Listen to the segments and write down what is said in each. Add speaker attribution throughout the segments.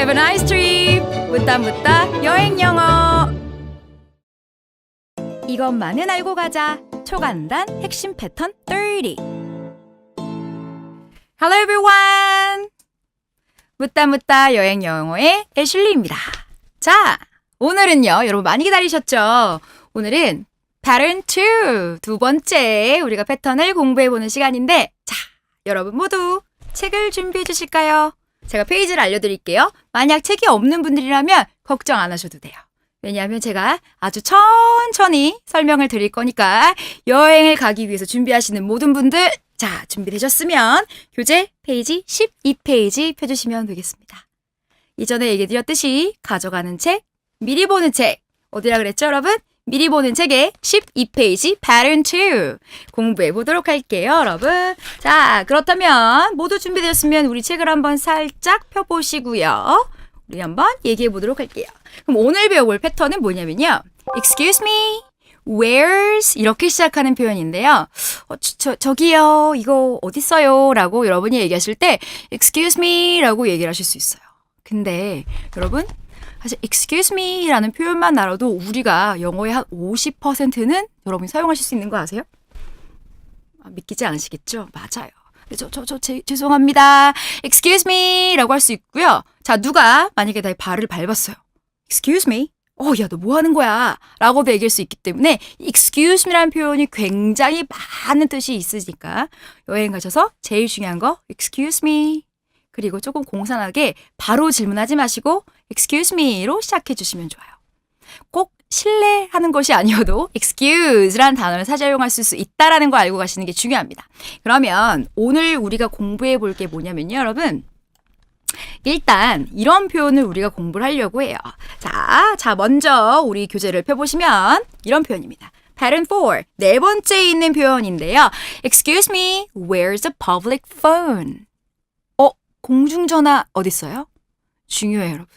Speaker 1: Have a nice trip. 묻다 묻다 여행 영어. 이것만은 알고 가자. 초간단 핵심 패턴 30. Hello everyone. 묻다 묻다 여행 영어의 애슐리입니다. 자, 오늘은요. 여러분 많이 기다리셨죠? 오늘은 Pattern 2, 두 번째 우리가 패턴을 공부해보는 시간인데, 자, 여러분 모두 책을 준비해 주실까요? 제가 페이지를 알려드릴게요. 만약 책이 없는 분들이라면 걱정 안 하셔도 돼요. 왜냐하면 제가 아주 천천히 설명을 드릴 거니까 여행을 가기 위해서 준비하시는 모든 분들, 자, 준비되셨으면 교재 페이지 12페이지 펴주시면 되겠습니다. 이전에 얘기드렸듯이 가져가는 책, 미리 보는 책, 어디라 그랬죠 여러분? 미리 보는 책의 12페이지 Pattern 2 공부해 보도록 할게요, 여러분. 자, 그렇다면 모두 준비되셨으면 우리 책을 한번 살짝 펴보시고요. 우리 한번 얘기해 보도록 할게요. 그럼 오늘 배워볼 패턴은 뭐냐면요. Excuse me, where's 이렇게 시작하는 표현인데요. 저기요, 이거 어딨어요? 라고 여러분이 얘기하실 때 Excuse me 라고 얘기를 하실 수 있어요. 근데 여러분, 사실 excuse me 라는 표현만 알아도 우리가 영어의 한 50%는 여러분이 사용하실 수 있는 거 아세요? 믿기지 않으시겠죠? 맞아요. 죄송합니다. excuse me 라고 할 수 있고요. 자, 누가 만약에 나의 발을 밟았어요. excuse me? 야, 너 뭐 하는 거야? 라고도 얘기할 수 있기 때문에 excuse me 라는 표현이 굉장히 많은 뜻이 있으니까 여행 가셔서 제일 중요한 거 excuse me. 그리고 조금 공손하게 바로 질문하지 마시고 excuse me로 시작해 주시면 좋아요. 꼭 실례하는 것이 아니어도 excuse라는 단어를 사용할 수 있다는 거 알고 가시는 게 중요합니다. 그러면 오늘 우리가 공부해 볼 게 뭐냐면요, 여러분. 일단 이런 표현을 우리가 공부를 하려고 해요. 자, 먼저 우리 교재를 펴보시면 이런 표현입니다. Pattern 4, 네 번째에 있는 표현인데요. Excuse me, where's the public phone? 공중전화 어딨어요? 중요해요, 여러분.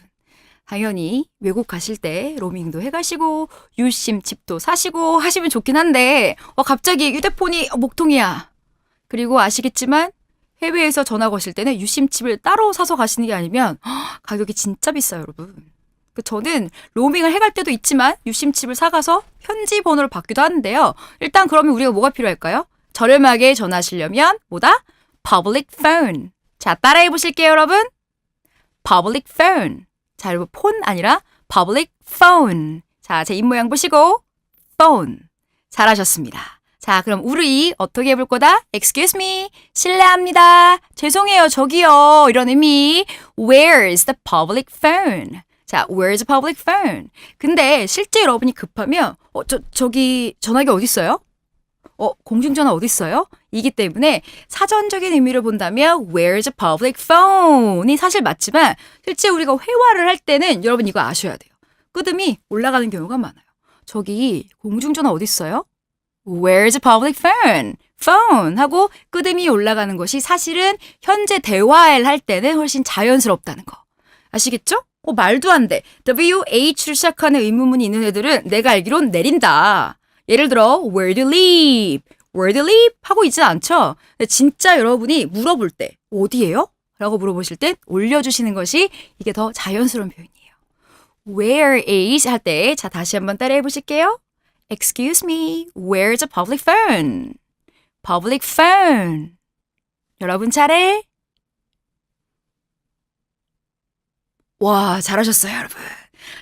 Speaker 1: 당연히 외국 가실 때 로밍도 해가시고 유심 칩도 사시고 하시면 좋긴 한데 갑자기 휴대폰이 목통이야. 그리고 아시겠지만 해외에서 전화 거실 때는 유심 칩을 따로 사서 가시는 게 아니면 가격이 진짜 비싸요, 여러분. 저는 로밍을 해갈 때도 있지만 유심 칩을 사가서 현지 번호를 받기도 하는데요. 일단 그러면 우리가 뭐가 필요할까요? 저렴하게 전화하시려면 뭐다? Public phone. 자, 따라해 보실게요, 여러분. Public phone. 자, 여러분, 폰 아니라 public phone. 자, 제 입모양 보시고 phone. 잘하셨습니다. 자, 그럼 우리 어떻게 해볼 거다? Excuse me. 실례합니다. 죄송해요, 저기요. 이런 의미. Where's the public phone? 자, where's the public phone? 근데 실제 여러분이 급하면 저기 전화기 어디 있어요? 공중전화 어디 있어요? 이기 때문에 사전적인 의미를 본다면 where's the public phone이 사실 맞지만 실제 우리가 회화를 할 때는 여러분 이거 아셔야 돼요. 끄듬이 올라가는 경우가 많아요. 저기 공중전화 어디 있어요? Where's the public phone? phone 하고 끄듬이 올라가는 것이 사실은 현재 대화를 할 때는 훨씬 자연스럽다는 거. 아시겠죠? 말도 안 돼. WH로 시작하는 의문문이 있는 애들은 내가 알기론 내린다. 예를 들어 where do you live? where do you live? 하고 있진 않죠. 근데 진짜 여러분이 물어볼 때 어디예요? 라고 물어보실 때 올려주시는 것이 이게 더 자연스러운 표현이에요. Where is 할 때 자 다시 한번 따라해 보실게요. Excuse me, where's the public phone? Public phone. 여러분 차례. 와, 잘하셨어요, 여러분.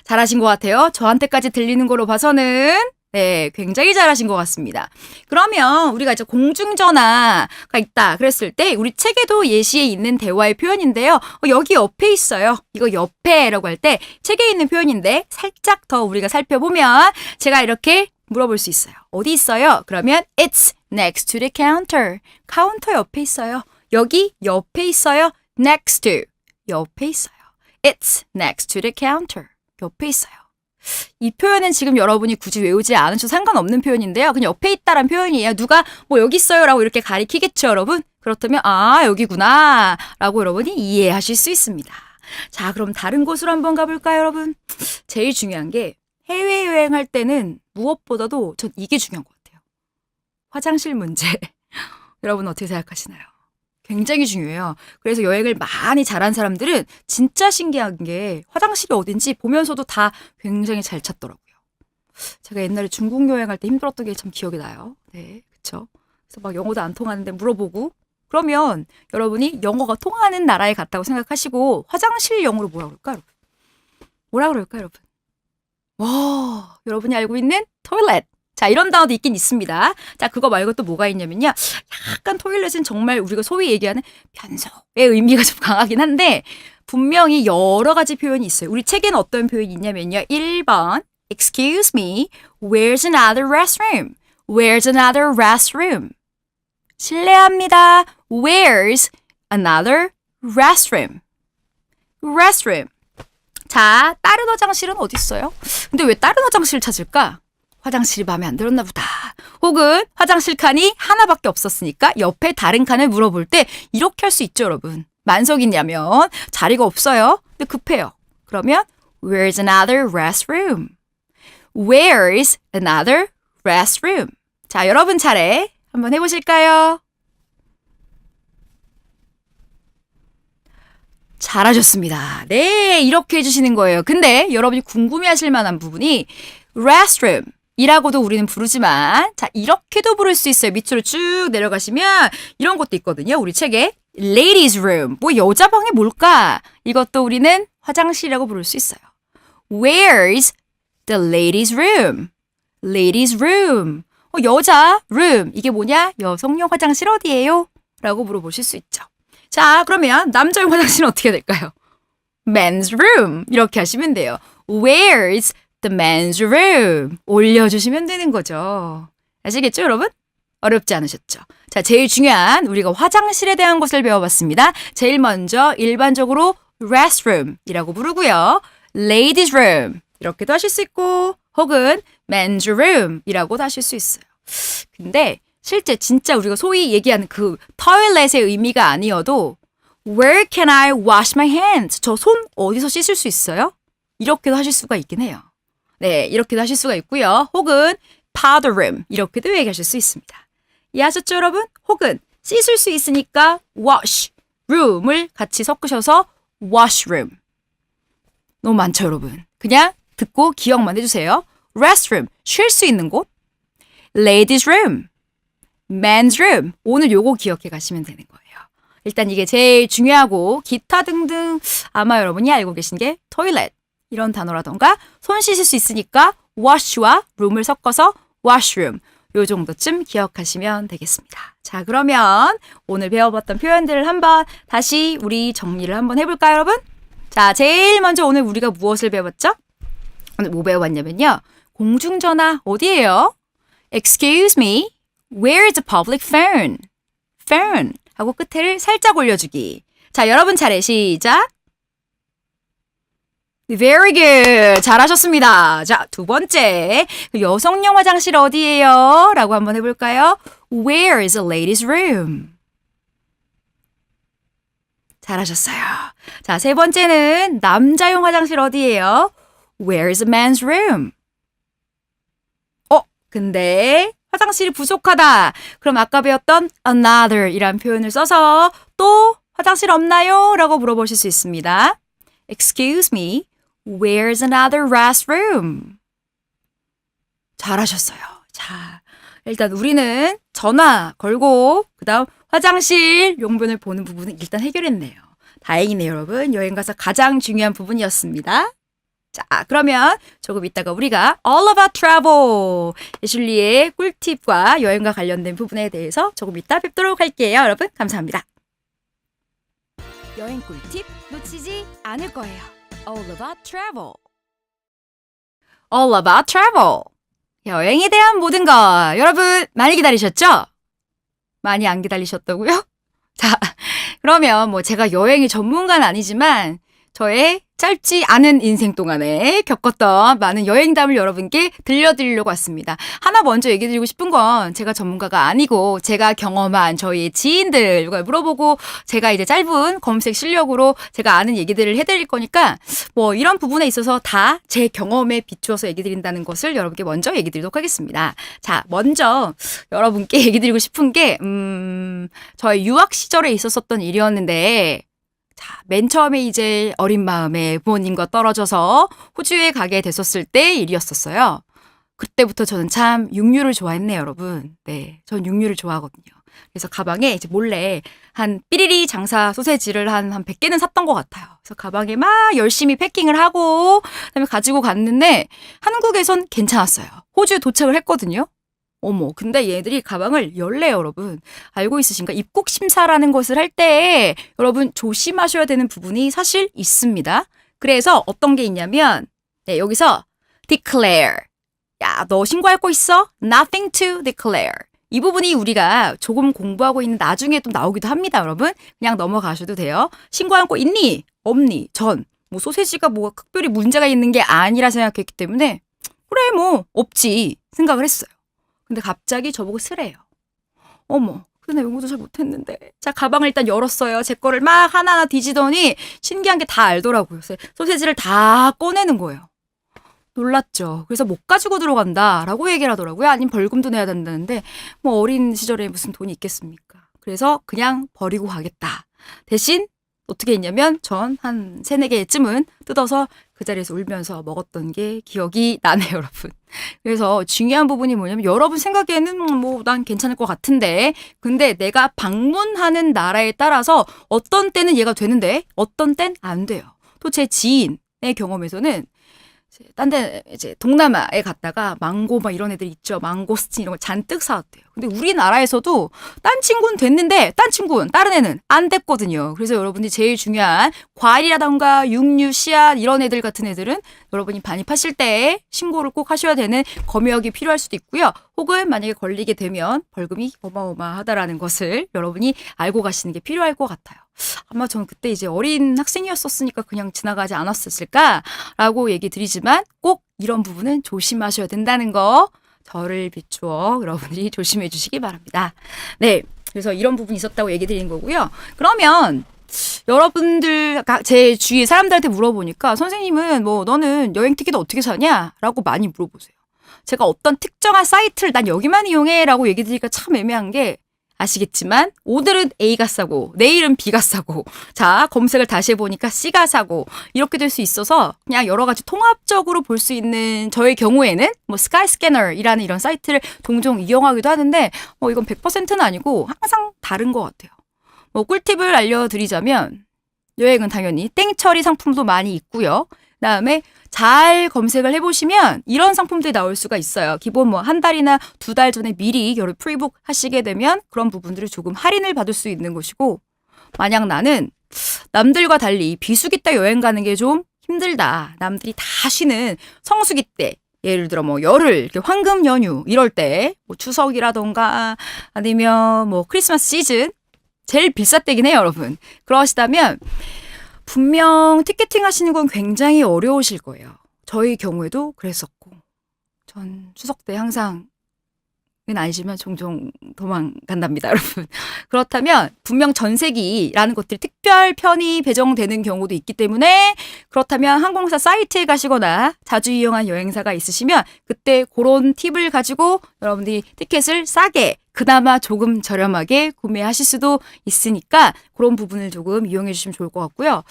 Speaker 1: 잘하신 것 같아요. 저한테까지 들리는 걸로 봐서는 네, 굉장히 잘하신 것 같습니다. 그러면 우리가 이제 공중전화가 있다 그랬을 때 우리 책에도 예시에 있는 대화의 표현인데요. 여기 옆에 있어요. 이거 옆에라고 할 때 책에 있는 표현인데 살짝 더 우리가 살펴보면 제가 이렇게 물어볼 수 있어요. 어디 있어요? 그러면 It's next to the counter. 카운터 옆에 있어요. 여기 옆에 있어요. Next to. 옆에 있어요. It's next to the counter. 옆에 있어요. 이 표현은 지금 여러분이 굳이 외우지 않으셔도 상관없는 표현인데요. 그냥 옆에 있다란 표현이에요. 누가 여기 있어요 라고 이렇게 가리키겠죠, 여러분? 그렇다면 여기구나 라고 여러분이 이해하실 수 있습니다. 자, 그럼 다른 곳으로 한번 가볼까요, 여러분? 제일 중요한 게 해외여행할 때는 무엇보다도 전 이게 중요한 것 같아요. 화장실 문제. 여러분 어떻게 생각하시나요? 굉장히 중요해요. 그래서 여행을 많이 잘한 사람들은 진짜 신기한 게 화장실이 어딘지 보면서도 다 굉장히 잘 찾더라고요. 제가 옛날에 중국 여행할 때 힘들었던 게 참 기억이 나요. 네, 그쵸. 그래서 막 영어도 안 통하는데 물어보고 그러면 여러분이 영어가 통하는 나라에 갔다고 생각하시고 화장실 영어로 뭐라 그럴까, 여러분? 뭐라 그럴까, 여러분? 와, 여러분이 알고 있는 toilet. 자, 이런 단어도 있긴 있습니다. 자, 그거 말고 또 뭐가 있냐면요. 약간 토일렛은 정말 우리가 소위 얘기하는 변소의 의미가 좀 강하긴 한데 분명히 여러 가지 표현이 있어요. 우리 책에는 어떤 표현이 있냐면요. 1번 Excuse me, where's another restroom? Where's another restroom? 실례합니다. Where's another restroom? restroom. 자, 다른 화장실은 어디 있어요? 근데 왜 다른 화장실을 찾을까? 화장실이 마음에 안 들었나 보다. 혹은 화장실 칸이 하나밖에 없었으니까 옆에 다른 칸을 물어볼 때 이렇게 할 수 있죠, 여러분. 만석이냐면 자리가 없어요. 근데 급해요. 그러면 Where's another restroom? Where's another restroom? 자, 여러분 차례 한번 해보실까요? 잘하셨습니다. 네, 이렇게 해주시는 거예요. 근데 여러분이 궁금해하실 만한 부분이 restroom 이라고도 우리는 부르지만 자 이렇게도 부를 수 있어요. 밑으로 쭉 내려가시면 이런 것도 있거든요. 우리 책에 ladies room 뭐 여자 방이 뭘까? 이것도 우리는 화장실이라고 부를 수 있어요. Where's the ladies room? ladies room 여자 room 이게 뭐냐? 여성용 화장실 어디예요? 라고 물어보실 수 있죠. 자 그러면 남자용 화장실은 어떻게 될까요? men's room 이렇게 하시면 돼요. Where's the men's room 올려주시면 되는 거죠. 아시겠죠 여러분? 어렵지 않으셨죠? 자 제일 중요한 우리가 화장실에 대한 것을 배워봤습니다. 제일 먼저 일반적으로 restroom 이라고 부르고요. ladies room 이렇게도 하실 수 있고 혹은 men's room 이라고도 하실 수 있어요. 근데 실제 진짜 우리가 소위 얘기하는 그 toilet의 의미가 아니어도 Where can I wash my hands? 저 손 어디서 씻을 수 있어요? 이렇게도 하실 수가 있긴 해요. 네, 이렇게도 하실 수가 있고요. 혹은 powder room 이렇게도 얘기하실 수 있습니다. 이해하셨죠, 여러분? 혹은 씻을 수 있으니까 wash room을 같이 섞으셔서 washroom. 너무 많죠, 여러분? 그냥 듣고 기억만 해주세요. restroom, 쉴 수 있는 곳. ladies room, men's room. 오늘 요거 기억해 가시면 되는 거예요. 일단 이게 제일 중요하고 기타 등등 아마 여러분이 알고 계신 게 toilet. 이런 단어라던가 손 씻을 수 있으니까 wash와 room을 섞어서 washroom 요 정도쯤 기억하시면 되겠습니다. 자 그러면 오늘 배워봤던 표현들을 한번 다시 우리 정리를 한번 해볼까요 여러분? 자 제일 먼저 오늘 우리가 무엇을 배웠죠? 오늘 뭐 배워봤냐면요. 공중전화 어디예요? Excuse me, where is the public phone? phone 하고 끝에를 살짝 올려주기. 자 여러분 차례 시작. Very good. 잘하셨습니다. 자, 두 번째. 여성용 화장실 어디예요? 라고 한번 해볼까요? Where is a ladies' room? 잘하셨어요. 자, 세 번째는 남자용 화장실 어디예요? Where is a men's room? 근데 화장실이 부족하다. 그럼 아까 배웠던 another 이란 표현을 써서 또 화장실 없나요? 라고 물어보실 수 있습니다. Excuse me. Where's another restroom? 잘하셨어요. 자, 일단 우리는 전화 걸고 그 다음 화장실 용변을 보는 부분은 일단 해결했네요. 다행이네요, 여러분. 여행 가서 가장 중요한 부분이었습니다. 자, 그러면 조금 이따가 우리가 All About Travel 애슐리의 꿀팁과 여행과 관련된 부분에 대해서 조금 이따 뵙도록 할게요. 여러분, 감사합니다. 여행 꿀팁 놓치지 않을 거예요. All about travel. All about travel. 여행에 대한 모든 것. 여러분, 많이 기다리셨죠? 많이 안 기다리셨다고요? 자, 그러면 뭐 제가 여행의 전문가는 아니지만 저의 짧지 않은 인생 동안에 겪었던 많은 여행담을 여러분께 들려드리려고 왔습니다. 하나 먼저 얘기 드리고 싶은 건 제가 전문가가 아니고 제가 경험한 저희 지인들 물어보고 제가 이제 짧은 검색 실력으로 제가 아는 얘기들을 해드릴 거니까 뭐 이런 부분에 있어서 다 제 경험에 비추어서 얘기 드린다는 것을 여러분께 먼저 얘기 드리도록 하겠습니다. 자, 먼저 여러분께 얘기 드리고 싶은 게 저희 유학 시절에 있었었던 일이었는데 자, 맨 처음에 이제 어린 마음에 부모님과 떨어져서 호주에 가게 됐었을 때 일이었었어요. 그때부터 저는 참 육류를 좋아했네요, 여러분. 네, 전 육류를 좋아하거든요. 그래서 가방에 이제 몰래 한 삐리리 장사 소세지를 한 100개는 샀던 것 같아요. 그래서 가방에 막 열심히 패킹을 하고 그다음에 가지고 갔는데 한국에선 괜찮았어요. 호주에 도착을 했거든요. 어머, 근데 얘들이 가방을 열래요, 여러분. 알고 있으신가? 입국 심사라는 것을 할 때 여러분 조심하셔야 되는 부분이 사실 있습니다. 그래서 어떤 게 있냐면 네, 여기서 declare. 야, 너 신고할 거 있어? Nothing to declare. 이 부분이 우리가 조금 공부하고 있는 나중에 또 나오기도 합니다, 여러분. 그냥 넘어가셔도 돼요. 신고할 거 있니? 없니? 전. 뭐 소세지가 뭐 특별히 문제가 있는 게 아니라 생각했기 때문에 그래 뭐 없지 생각을 했어요. 근데 갑자기 저보고 쓰래요. 어머, 근데 영어도 잘 못했는데. 자, 가방을 일단 열었어요. 제 거를 막 하나하나 뒤지더니 신기한 게 다 알더라고요. 그래서 소세지를 다 꺼내는 거예요. 놀랐죠. 그래서 못 가지고 들어간다라고 얘기를 하더라고요. 아니면 벌금도 내야 된다는데 뭐 어린 시절에 무슨 돈이 있겠습니까. 그래서 그냥 버리고 가겠다. 대신 어떻게 했냐면 전 한 3, 4개쯤은 뜯어서 그 자리에서 울면서 먹었던 게 기억이 나네요, 여러분. 그래서 중요한 부분이 뭐냐면 여러분 생각에는 뭐 난 괜찮을 것 같은데 근데 내가 방문하는 나라에 따라서 어떤 때는 얘가 되는데 어떤 땐 안 돼요. 또 제 지인의 경험에서는 딴 데 이제 동남아에 갔다가 망고 막 이런 애들 있죠. 망고스틴 이런 거 잔뜩 사왔대요. 근데 우리나라에서도 딴 친구는 됐는데 딴 친구는 다른 애는 안 됐거든요. 그래서 여러분이 제일 중요한 과일이라던가 육류, 씨앗 이런 애들 같은 애들은 여러분이 반입하실 때 신고를 꼭 하셔야 되는 검역이 필요할 수도 있고요. 혹은 만약에 걸리게 되면 벌금이 어마어마하다라는 것을 여러분이 알고 가시는 게 필요할 것 같아요. 아마 저는 그때 이제 어린 학생이었었으니까 그냥 지나가지 않았었을까라고 얘기 드리지만 꼭 이런 부분은 조심하셔야 된다는 거 저를 비추어 여러분들이 조심해 주시기 바랍니다. 네, 그래서 이런 부분이 있었다고 얘기 드리는 거고요. 그러면 여러분들 제 주위 사람들한테 물어보니까 선생님은 뭐 너는 여행 티켓 어떻게 사냐? 라고 많이 물어보세요. 제가 어떤 특정한 사이트를 난 여기만 이용해 라고 얘기 드리니까 참 애매한 게 아시겠지만 오늘은 A가 싸고 내일은 B가 싸고 자 검색을 다시 해보니까 C가 싸고 이렇게 될 수 있어서 그냥 여러 가지 통합적으로 볼 수 있는 저의 경우에는 뭐 스카이스캐너이라는 이런 사이트를 종종 이용하기도 하는데 뭐 이건 100%는 아니고 항상 다른 것 같아요. 뭐 꿀팁을 알려드리자면 여행은 당연히 땡처리 상품도 많이 있고요. 그다음에 잘 검색을 해보시면 이런 상품들이 나올 수가 있어요. 기본 뭐 한 달이나 2달 전에 미리 여러 프리북 하시게 되면 그런 부분들을 조금 할인을 받을 수 있는 것이고 만약 나는 남들과 달리 비수기 때 여행 가는 게 좀 힘들다. 남들이 다 쉬는 성수기 때 예를 들어 뭐 열흘 이렇게 황금 연휴 이럴 때 뭐 추석이라던가 아니면 뭐 크리스마스 시즌 제일 비쌀 때긴 해요, 여러분. 그러시다면 분명 티켓팅 하시는 건 굉장히 어려우실 거예요. 저희 경우에도 그랬었고 전 추석 때 항상 은 아니지만 종종 도망간답니다, 여러분. 그렇다면 분명 전세기라는 것들이 특별 편이 배정되는 경우도 있기 때문에 그렇다면 항공사 사이트에 가시거나 자주 이용한 여행사가 있으시면 그때 그런 팁을 가지고 여러분들이 티켓을 싸게 그나마 조금 저렴하게 구매하실 수도 있으니까 그런 부분을 조금 이용해 주시면 좋을 것 같고요.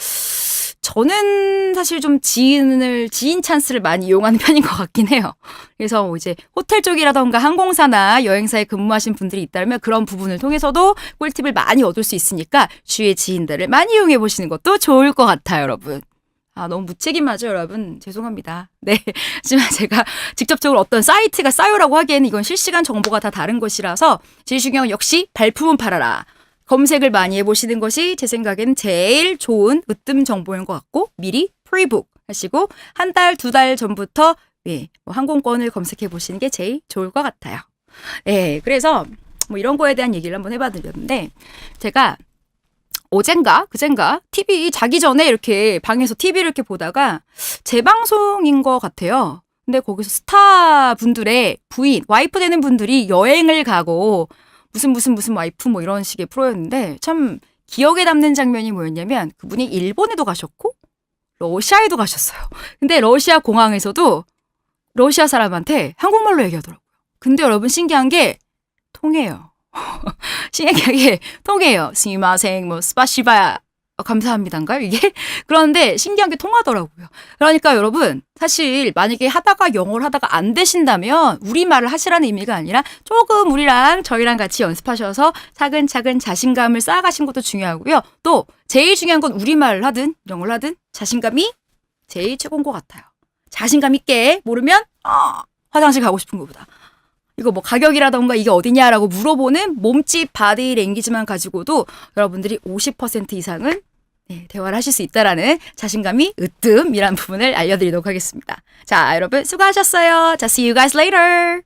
Speaker 1: 저는 사실 좀 지인 찬스를 많이 이용하는 편인 것 같긴 해요. 그래서 뭐 이제 호텔 쪽이라던가 항공사나 여행사에 근무하신 분들이 있다면 그런 부분을 통해서도 꿀팁을 많이 얻을 수 있으니까 주위의 지인들을 많이 이용해 보시는 것도 좋을 것 같아요, 여러분. 아, 너무 무책임하죠, 여러분. 죄송합니다. 네. 하지만 제가 직접적으로 어떤 사이트가 싸요라고 하기에는 이건 실시간 정보가 다 다른 것이라서 제일 중요한 건 역시 발품은 팔아라. 검색을 많이 해보시는 것이 제 생각에는 제일 좋은 으뜸 정보인 것 같고 미리 프리북 하시고 한 달, 2달 전부터 뭐 항공권을 검색해 보시는 게 제일 좋을 것 같아요. 네, 그래서 뭐 이런 거에 대한 얘기를 한번 해봐드렸는데 제가 어젠가 그젠가 TV 자기 전에 이렇게 방에서 TV를 이렇게 보다가 재방송인 것 같아요. 근데 거기서 스타 분들의 부인, 와이프 되는 분들이 여행을 가고 무슨 와이프 뭐 이런 식의 프로였는데 참 기억에 남는 장면이 뭐였냐면 그분이 일본에도 가셨고 러시아에도 가셨어요. 근데 러시아 공항에서도 러시아 사람한테 한국말로 얘기하더라고요. 근데 여러분 신기한 게 통해요. 신기하게 통해요. 스미마생, 뭐 스파시바 감사합니다인가요 이게? 그런데 신기한 게 통하더라고요. 그러니까 여러분 사실 만약에 하다가 영어를 하다가 안 되신다면 우리말을 하시라는 의미가 아니라 조금 우리랑 저희랑 같이 연습하셔서 차근차근 자신감을 쌓아가시는 것도 중요하고요. 또 제일 중요한 건 우리말을 하든 영어를 하든 자신감이 제일 최고인 것 같아요. 자신감 있게 모르면 화장실 가고 싶은 것보다 이거 뭐 가격이라던가 이게 어디냐라고 물어보는 몸짓 바디 랭귀지만 가지고도 여러분들이 50% 이상은 대화를 하실 수 있다라는 자신감이 으뜸이란 부분을 알려드리도록 하겠습니다. 자, 여러분 수고하셨어요. 자, see you guys later.